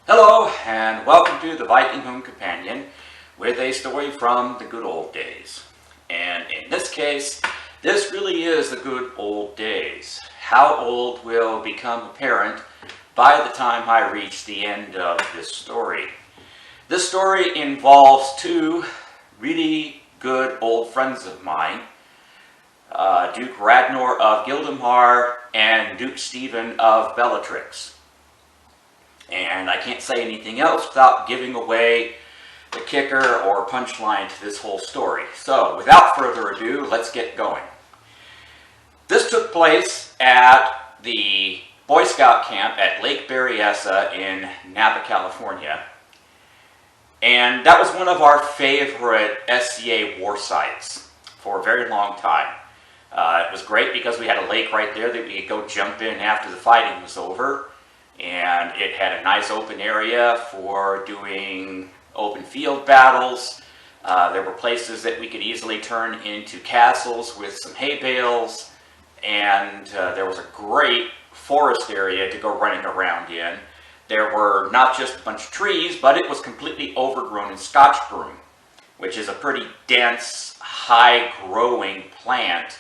Hello, and welcome to the Viking Home Companion with a story from the good old days. And in this case, this really is the good old days. How old will become apparent by the time I reach the end of this story. This story involves two really good old friends of mine, Duke Radnor of Guildemar and Duke Stephen of Bellatrix. And I can't say anything else without giving away the kicker or punchline to this whole story. So, without further ado, let's get going. This took place at the Boy Scout camp at Lake Berryessa in Napa, California. And that was one of our favorite SCA war sites for a very long time. It was great because we had a lake right there that we could go jump in after the fighting was over. And it had a nice open area for doing open field battles. There were places that we could easily turn into castles with some hay bales. And there was a great forest area to go running around in. There were not just a bunch of trees, but it was completely overgrown in Scotch broom, which is a pretty dense, high-growing plant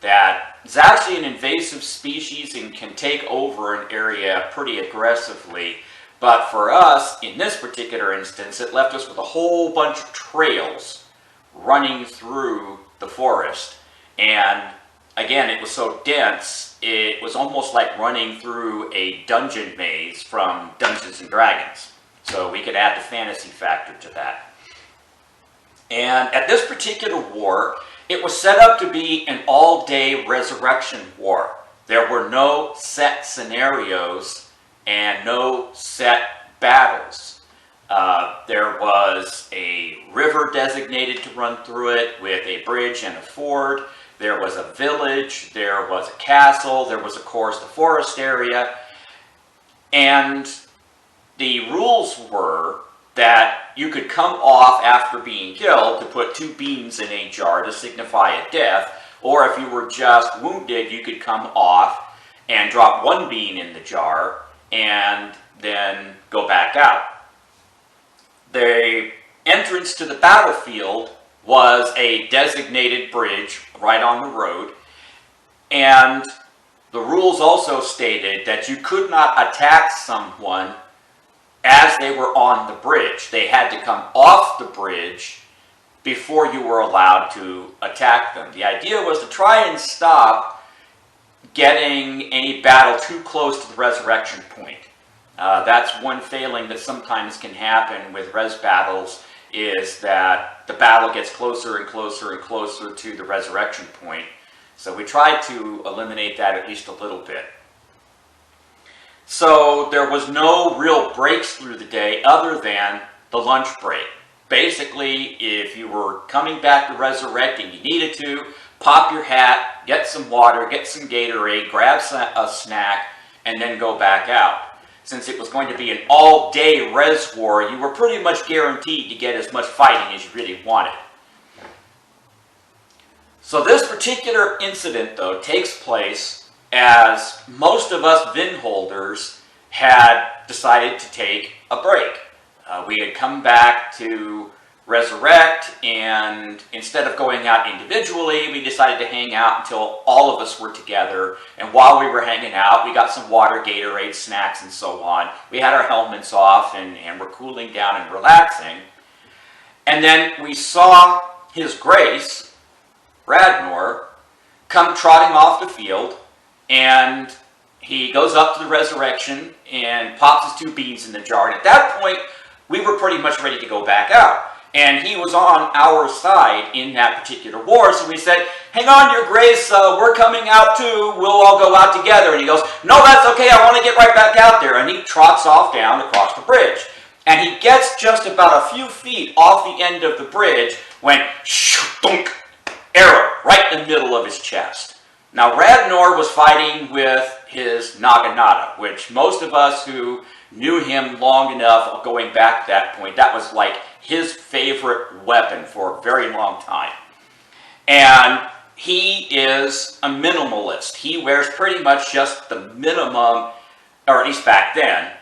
that is actually an invasive species and can take over an area pretty aggressively. But for us, in this particular instance, it left us with a whole bunch of trails running through the forest. And again, it was so dense, it was almost like running through a dungeon maze from Dungeons and Dragons. So we could add the fantasy factor to that. And at this particular war, it was set up to be an all-day resurrection war. There were no set scenarios and no set battles. There was a river designated to run through it with a bridge and a ford. There was a village. There was a castle. There was, of course, the forest area. And the rules were that you could come off after being killed to put 2 beans in a jar to signify a death, or if you were just wounded, you could come off and drop 1 bean in the jar and then go back out. The entrance to the battlefield was a designated bridge right on the road, and the rules also stated that you could not attack someone as they were on the bridge. They had to come off the bridge before you were allowed to attack them. The idea was to try and stop getting any battle too close to the resurrection point. That's one failing that sometimes can happen with res battles, is that the battle gets closer and closer and closer to the resurrection point. So we tried to eliminate that at least a little bit. So there was no real breaks through the day other than the lunch break. Basically, if you were coming back to resurrect and you needed to, pop your hat, get some water, get some Gatorade, grab a snack, and then go back out. Since it was going to be an all-day res war, you were pretty much guaranteed to get as much fighting as you really wanted. So this particular incident, though, takes place as most of us VIN holders had decided to take a break. We had come back to resurrect, and instead of going out individually, we decided to hang out until all of us were together. And while we were hanging out, we got some water, Gatorade, snacks, and so on. We had our helmets off and were cooling down and relaxing. And then we saw His Grace, Radnor, come trotting off the field. And he goes up to the resurrection and pops his 2 beans in the jar. And at that point, we were pretty much ready to go back out. And he was on our side in that particular war. So we said, hang on, Your Grace, we're coming out too. We'll all go out together. And he goes, no, that's okay. I want to get right back out there. And he trots off down across the bridge. And he gets just about a few feet off the end of the bridge when, shoo-dunk, arrow right in the middle of his chest. Now, Radnor was fighting with his naginata, which most of us who knew him long enough, going back to that point, that was like his favorite weapon for a very long time. And he is a minimalist. He wears pretty much just the minimum, or at least back then,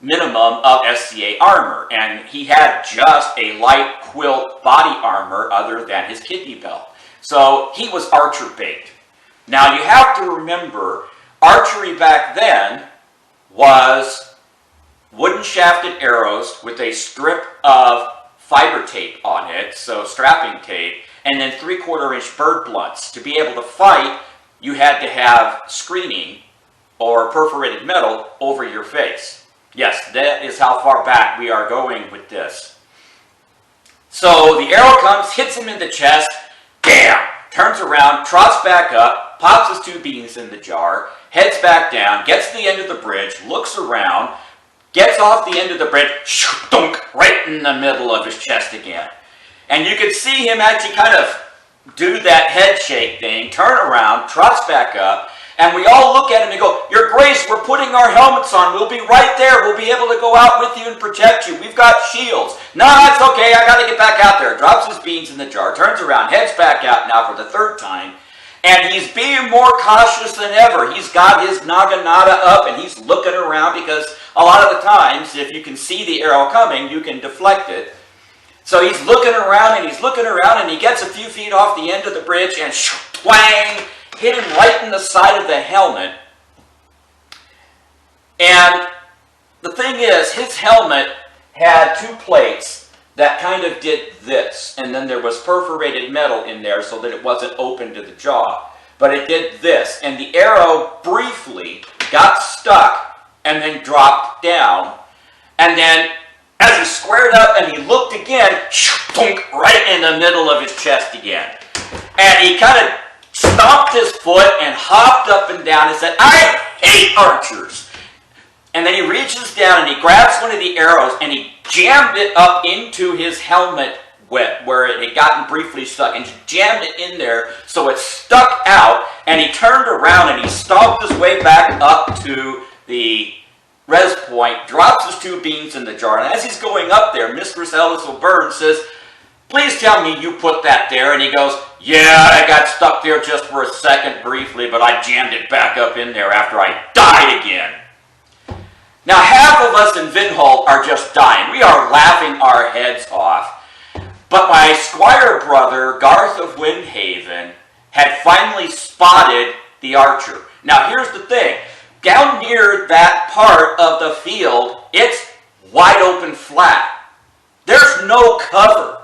minimum of SCA armor, and he had just a light quilt body armor other than his kidney belt. So he was archer bait. Now you have to remember, archery back then was wooden shafted arrows with a strip of fiber tape on it, so strapping tape, and then 3/4 inch bird blunts. To be able to fight, you had to have screening or perforated metal over your face. Yes, that is how far back we are going with this. So the arrow comes, hits him in the chest, bam, turns around, trots back up, pops his 2 beans in the jar, heads back down, gets to the end of the bridge, looks around, gets off the end of the bridge, shunk, right in the middle of his chest again. And you can see him actually kind of do that head shake thing, turn around, trots back up, and we all look at him and go, "Your Grace, we're putting our helmets on. We'll be right there. We'll be able to go out with you and protect you. We've got shields." "No, it's okay. I got to get back out there." Drops his beans in the jar, turns around, heads back out now for the 3rd time. And he's being more cautious than ever. He's got his naginata up and he's looking around because a lot of the times, if you can see the arrow coming, you can deflect it. So he's looking around and he's looking around and he gets a few feet off the end of the bridge and twang, hit him right in the side of the helmet. And the thing is, his helmet had 2 plates that kind of did this. And then there was perforated metal in there so that it wasn't open to the jaw. But it did this. And the arrow briefly got stuck and then dropped down. And then as he squared up and he looked again, right in the middle of his chest again. And he kind of stomped his foot and hopped up and down and said, "I hate archers." And then he reaches down and he grabs one of the arrows and he jammed it up into his helmet where it had gotten briefly stuck, and jammed it in there so it stuck out, and he turned around and he stomped his way back up to the res point, drops his 2 beans in the jar, and as he's going up there, Mistress Ellis O'Byrne says, "Please tell me you put that there." And he goes, "Yeah, I got stuck there just for a second briefly, but I jammed it back up in there after I died again." Now, half of us in Vinholt are just dying. We are laughing our heads off. But my squire brother, Garth of Windhaven, had finally spotted the archer. Now, here's the thing. Down near that part of the field, it's wide open flat. There's no cover.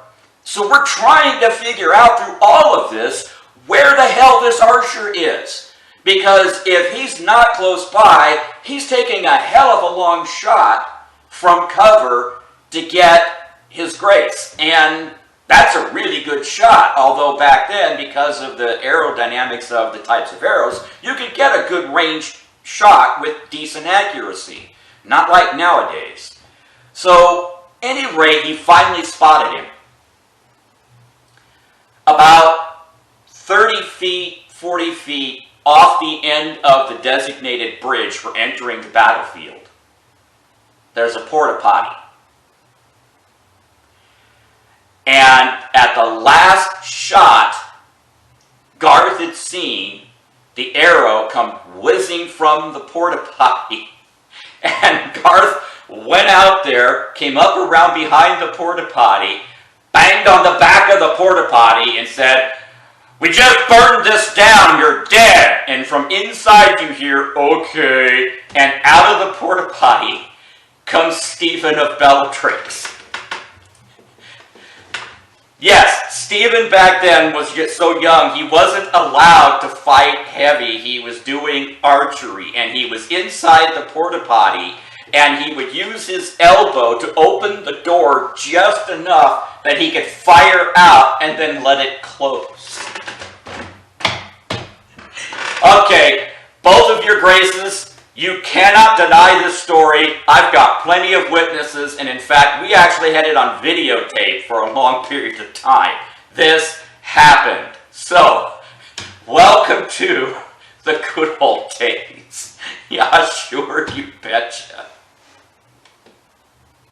So we're trying to figure out through all of this where the hell this archer is. Because if he's not close by, he's taking a hell of a long shot from cover to get his grace. And that's a really good shot. Although back then, because of the aerodynamics of the types of arrows, you could get a good range shot with decent accuracy. Not like nowadays. So, at any rate, he finally spotted him. About 30 feet, 40 feet off the end of the designated bridge for entering the battlefield, there's a porta potty. And at the last shot, Garth had seen the arrow come whizzing from the porta potty. And Garth went out there, came up around behind the porta potty, banged on the back of the porta potty and said, "We just burned this down, you're dead." And from inside you hear, "Okay." And out of the porta potty comes Stephen of Bellatrix. Yes, Stephen back then was just so young, he wasn't allowed to fight heavy. He was doing archery, and he was inside the porta potty, and he would use his elbow to open the door just enough that he could fire out and then let it close. Okay, both of your graces, you cannot deny this story. I've got plenty of witnesses, and in fact, we actually had it on videotape for a long period of time. This happened. So, welcome to the good old days. Yeah, sure, you betcha.